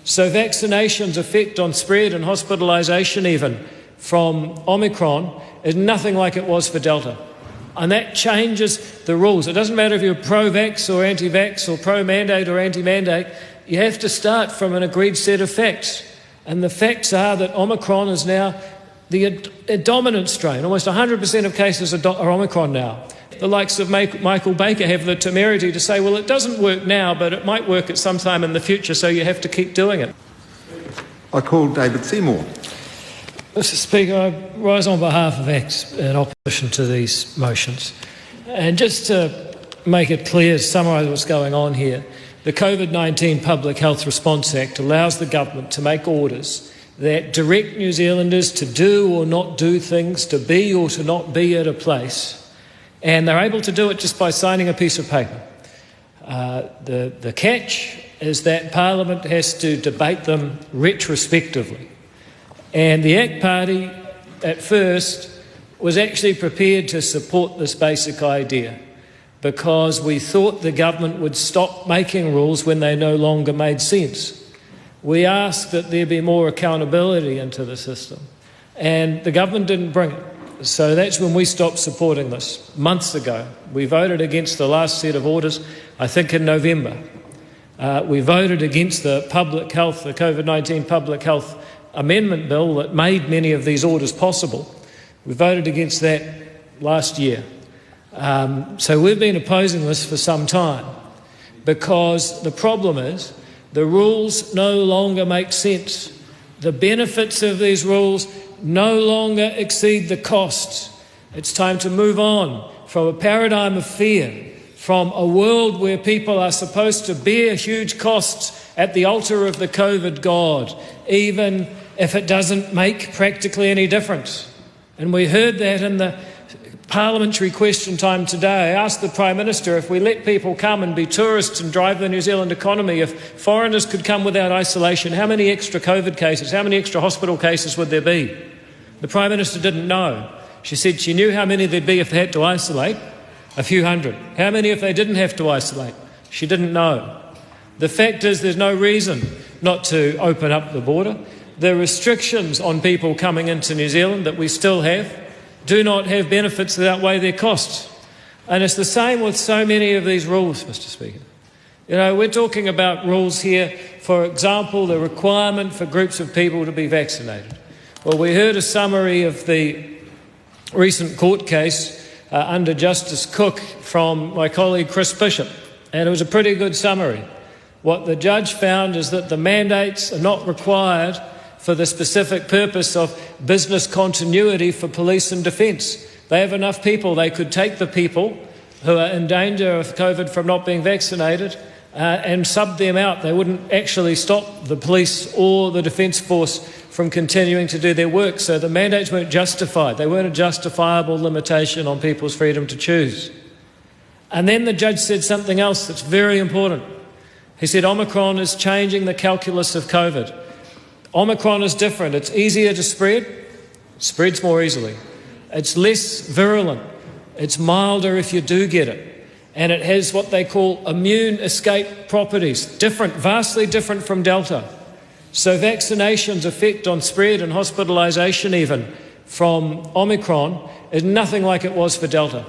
So vaccination's effect on spread and hospitalisation even from Omicron is nothing like it was for Delta. And that changes the rules. It doesn't matter if you're pro-vax or anti-vax or pro-mandate or anti-mandate. You have to start from an agreed set of facts. And the facts are that Omicron is now a dominant strain. Almost 100% of cases are Omicron now. The likes of Michael Baker have the temerity to say, well, it doesn't work now, but it might work at some time in the future, so you have to keep doing it. I call David Seymour. Mr Speaker, I rise on behalf of ACT in opposition to these motions. And just to make it clear, summarise what's going on here, the COVID-19 Public Health Response Act allows the government to make orders that direct New Zealanders to do or not do things, to be or to not be at a place, and they're able to do it just by signing a piece of paper. The catch is that Parliament has to debate them retrospectively. And the ACT Party, at first, was actually prepared to support this basic idea because we thought the government would stop making rules when they no longer made sense. We asked that there be more accountability into the system, and the government didn't bring it. So that's when we stopped supporting this, months ago. We voted against the last set of orders, I think in November. We voted against the COVID-19 Public Health Amendment Bill that made many of these orders possible. We voted against that last year. So we've been opposing this for some time because the problem is the rules no longer make sense. The benefits of these rules no longer exceed the costs. It's time to move on from a paradigm of fear, from a world where people are supposed to bear huge costs at the altar of the COVID god, even if it doesn't make practically any difference. And we heard that in the parliamentary question time today. I asked the Prime Minister, if we let people come and be tourists and drive the New Zealand economy, if foreigners could come without isolation, how many extra COVID cases, how many extra hospital cases would there be? The Prime Minister didn't know. She said she knew how many there'd be if they had to isolate, a few hundred. How many if they didn't have to isolate? She didn't know. The fact is there's no reason not to open up the border. The restrictions on people coming into New Zealand that we still have do not have benefits that outweigh their costs. And it's the same with so many of these rules, Mr Speaker. You know, we're talking about rules here, for example, the requirement for groups of people to be vaccinated. Well, we heard a summary of the recent court case under Justice Cook from my colleague Chris Bishop, and it was a pretty good summary. What the judge found is that the mandates are not required for the specific purpose of business continuity for police and defence. They have enough people. They could take the people who are in danger of COVID from not being vaccinated and sub them out. They wouldn't actually stop the police or the defence force from continuing to do their work. So the mandates weren't justified. They weren't a justifiable limitation on people's freedom to choose. And then the judge said something else that's very important. He said Omicron is changing the calculus of COVID. Omicron is different. It's easier to spread. It spreads more easily. It's less virulent. It's milder if you do get it. And it has what they call immune escape properties. Different, vastly different from Delta. So vaccination's effect on spread and hospitalisation even from Omicron is nothing like it was for Delta.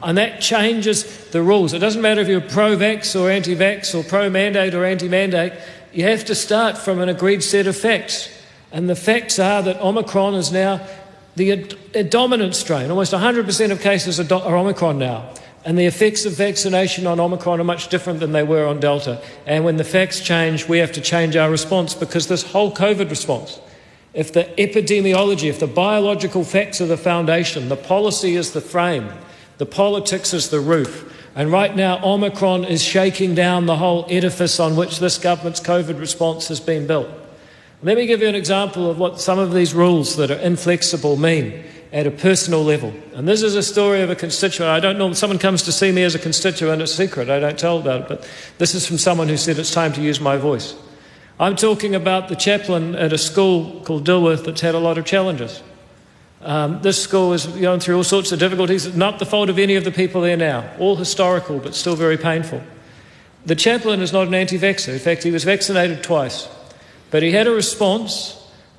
And that changes the rules. It doesn't matter if you're pro-vax or anti-vax or pro-mandate or anti-mandate. You have to start from an agreed set of facts. And the facts are that Omicron is now a dominant strain. Almost 100% of cases are Omicron now. And the effects of vaccination on Omicron are much different than they were on Delta. And when the facts change, we have to change our response, because this whole COVID response, if the epidemiology, if the biological facts are the foundation, the policy is the frame, the politics is the roof. And right now, Omicron is shaking down the whole edifice on which this government's COVID response has been built. Let me give you an example of what some of these rules that are inflexible mean at a personal level. And this is a story of a constituent. I don't know, someone comes to see me as a constituent, it's secret, I don't tell about it, but this is from someone who said it's time to use my voice. I'm talking about the chaplain at a school called Dilworth that's had a lot of challenges. This school is going through all sorts of difficulties. It's not the fault of any of the people there now. All historical, but still very painful. The chaplain is not an anti-vaxxer. In fact, he was vaccinated twice. but he had a response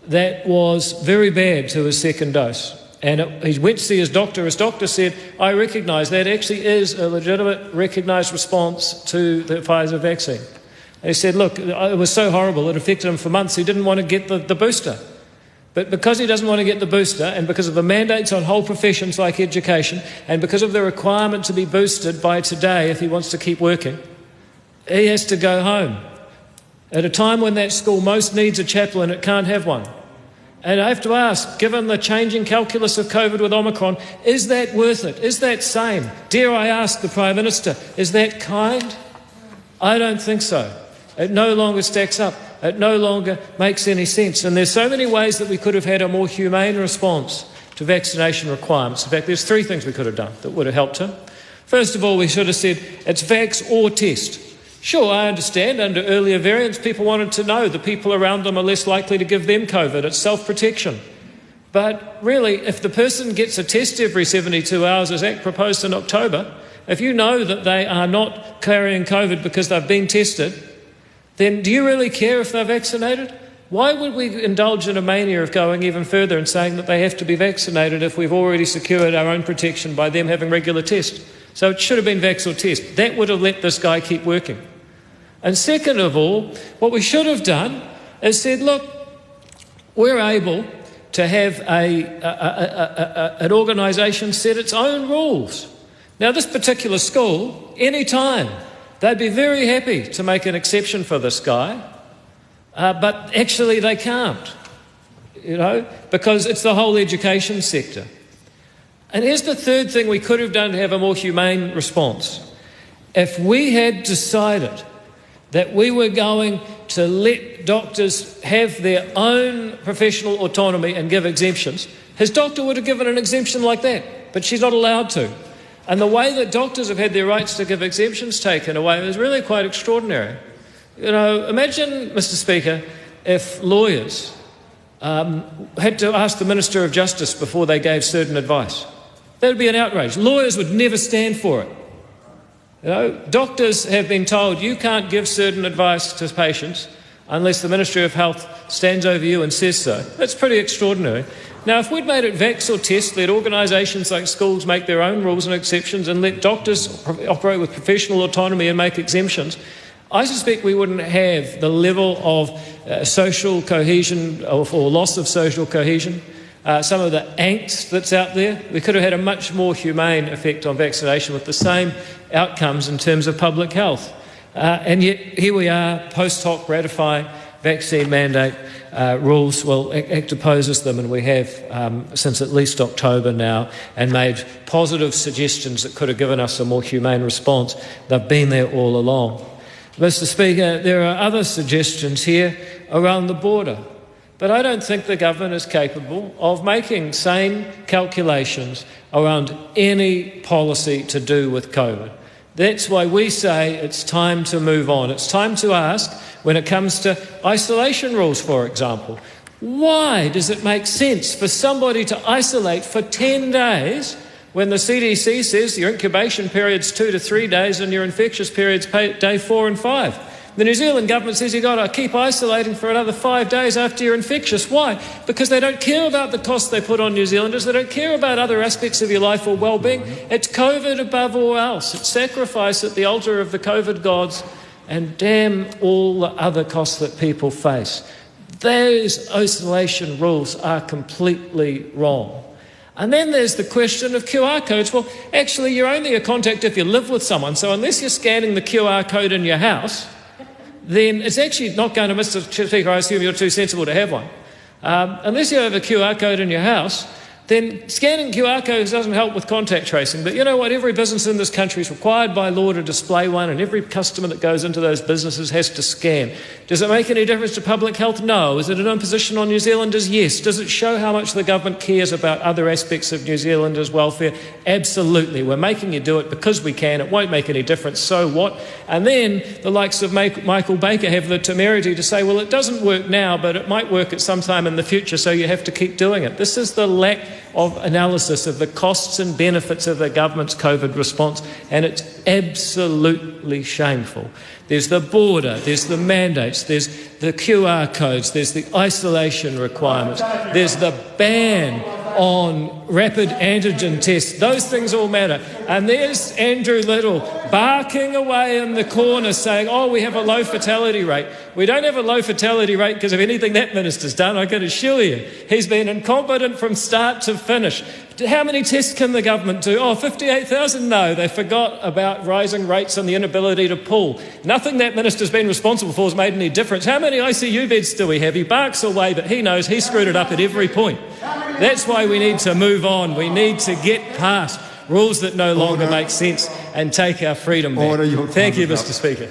that was very bad to his second dose. And he went to see his doctor. His doctor said, I recognise that actually is a legitimate recognised response to the Pfizer vaccine. And he said, look, it was so horrible, it affected him for months, he didn't want to get the booster. But because he doesn't want to get the booster, and because of the mandates on whole professions like education, and because of the requirement to be boosted by today if he wants to keep working, he has to go home. At a time when that school most needs a chaplain, it can't have one. And I have to ask, given the changing calculus of COVID with Omicron, is that worth it? Is that sane? Dare I ask the Prime Minister, is that kind? I don't think so. It no longer stacks up. It no longer makes any sense. And there's so many ways that we could have had a more humane response to vaccination requirements. In fact, there's 3 things we could have done that would have helped him. First of all, we should have said, it's vax or test. Sure, I understand, under earlier variants, people wanted to know the people around them are less likely to give them COVID. It's self-protection. But really, if the person gets a test every 72 hours, as ACT proposed in October, if you know that they are not carrying COVID because they've been tested, then do you really care if they're vaccinated? Why would we indulge in a mania of going even further and saying that they have to be vaccinated if we've already secured our own protection by them having regular tests? So it should have been vax or test. That would have let this guy keep working. And second of all, what we should have done is said, look, we're able to have an organisation set its own rules. Now, this particular school, any time, they'd be very happy to make an exception for this guy, but actually they can't, because it's the whole education sector. And here's the third thing we could have done to have a more humane response. If we had decided that we were going to let doctors have their own professional autonomy and give exemptions, his doctor would have given an exemption like that, but she's not allowed to. And the way that doctors have had their rights to give exemptions taken away is really quite extraordinary. Imagine, Mr. Speaker, if lawyers had to ask the Minister of Justice before they gave certain advice. That would be an outrage. Lawyers would never stand for it. Doctors have been told you can't give certain advice to patients unless the Ministry of Health stands over you and says so. That's pretty extraordinary. Now, if we'd made it vax or test, let organisations like schools make their own rules and exceptions and let doctors operate with professional autonomy and make exemptions, I suspect we wouldn't have the level of social cohesion or loss of social cohesion, some of the angst that's out there. We could have had a much more humane effect on vaccination with the same outcomes in terms of public health. And yet here we are, post hoc ratifying vaccine mandate rules. Well, ACT opposes them, and we have since at least October now, and made positive suggestions that could have given us a more humane response. They've been there all along. Mr. Speaker, there are other suggestions here around the border, but I don't think the government is capable of making sane calculations around any policy to do with COVID. That's why we say it's time to move on. It's time to ask, when it comes to isolation rules, for example, why does it make sense for somebody to isolate for 10 days when the CDC says your incubation period's 2 to 3 days and your infectious period's day 4 and 5? The New Zealand government says you've got to keep isolating for another 5 days after you're infectious. Why? Because they don't care about the costs they put on New Zealanders. They don't care about other aspects of your life or well-being. It's COVID above all else. It's sacrifice at the altar of the COVID gods, and damn all the other costs that people face. Those isolation rules are completely wrong. And then there's the question of QR codes. Well, actually, you're only a contact if you live with someone. So unless you're scanning the QR code in your house, then it's actually not going to, Mr. Speaker, I assume you're too sensible to have one. Unless you have a QR code in your house, then scanning QR codes doesn't help with contact tracing. But you know what? Every business in this country is required by law to display one, and every customer that goes into those businesses has to scan. Does it make any difference to public health? No. Is it an imposition on New Zealanders? Yes. Does it show how much the government cares about other aspects of New Zealanders' welfare? Absolutely. We're making you do it because we can. It won't make any difference. So what? And then the likes of Michael Baker have the temerity to say, well, it doesn't work now, but it might work at some time in the future, so you have to keep doing it. This is the lack of analysis of the costs and benefits of the government's COVID response, and it's absolutely shameful. There's the border, there's the mandates, there's the QR codes, there's the isolation requirements, there's the ban on rapid antigen tests. Those things all matter. And there's Andrew Little barking away in the corner saying, oh, we have a low fatality rate. We don't have a low fatality rate because of anything that minister's done, I can assure you. He's been incompetent from start to finish. How many tests can the government do? Oh, 58,000? No, they forgot about rising rates and the inability to pull. Nothing that minister's been responsible for has made any difference. How many ICU beds do we have? He barks away, but he knows he screwed it up at every point. That's why we need to move on. We need to get past rules that no longer make sense and take our freedom back. Thank you, Mr. Speaker.